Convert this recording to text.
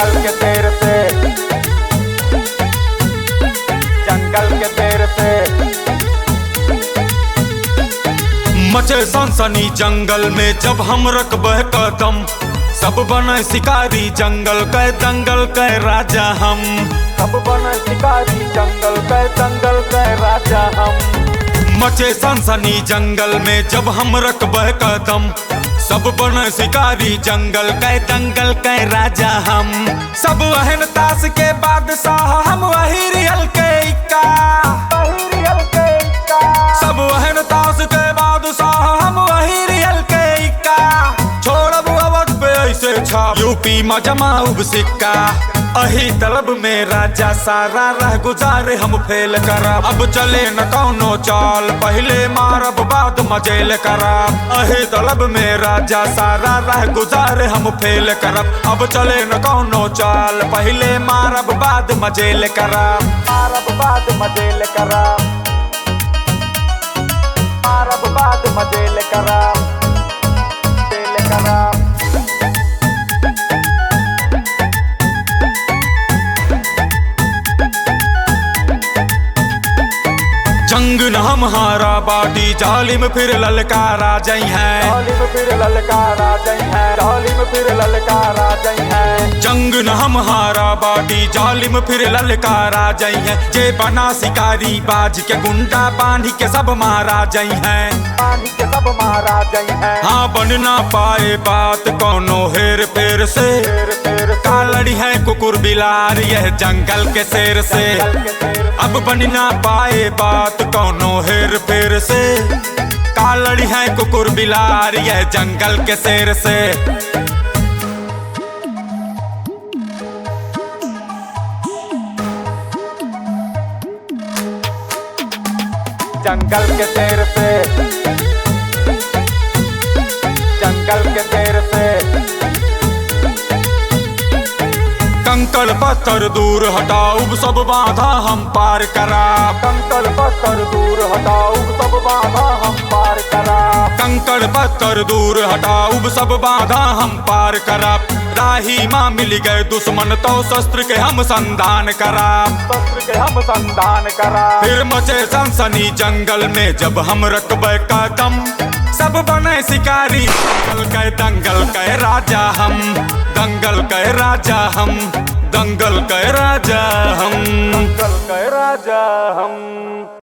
जंगल के शेर से, जंगल के शेर से। मचे सनसनी जंगल में जब हम रखबह कदम, सब बने शिकारी जंगल के दंगल के राजा हम। सब बने शिकारी जंगल के राजा हम। मचे सनसनी जंगल में जब हम रखबह कदम, सब बने शिकारी जंगल के दंगल के राजा हम। सब वहन ताश के बादशाह हम वही रियल के इक्का, सब वहन ताश के बादशाह हम वही रियल के इक्का। छोड़ब अवध पे ऐसे छाप यूपी में जमाऊब सिक्का। अही तलब में राजा सारा रह गुजारे हम फेल करब। अब चले न कौनो चाल, पहले मारब बाद मजेल करब। अही तलब में राजा सारा रह गुजारे हम फेल करब। अब चले न कौनो चाल, पहले मारब बाद मजेल करब। मारब बाद मजेल करब, मारब बाद मजेल करब, मजेल करब। जंग न हम हारा बाटी, जालिम फिर ललकारा जई है। जालिम फिर ललकारा जई है, जालिम फिर ललकारा जई है। जंग न हम हारा बाटी, जालिम फिर ललकारा जई है। जे बना शिकारी बाज के गुंडा बांधी के सब मारा जई है। बांधी के सब मारा जई है। हाँ बन ना पाए बात कौनो हेर फेर से, कालड़ी है कुकुर बिलार यह जंगल के शेर से। अब बन ना पाए बात कौनो हेर फेर से, कालड़ी है कुकुर बिलार यह जंगल के शेर से। जंगल के शेर से, जंगल के शेर से। कंकड़ पत्थर दूर हटाऊ सब बाधा हम पार कराब। कंकड़ पत्थर दूर हटाऊ सब बाधा हम पार कराब। कंकड़ पत्थर दूर हटाऊ सब बाधा हम पार कराब। राही माँ मिल गए दुश्मन तो शस्त्र के हम संधान कराब। शस्त्र के हम संधान कराब। फिर मचे सनसनी जंगल में जब हम रखबे कदम, सब बने शिकारी दंगल के राजा हम। दंगल के राजा हम, दंगल के राजा हम, दंगल के राजा हम।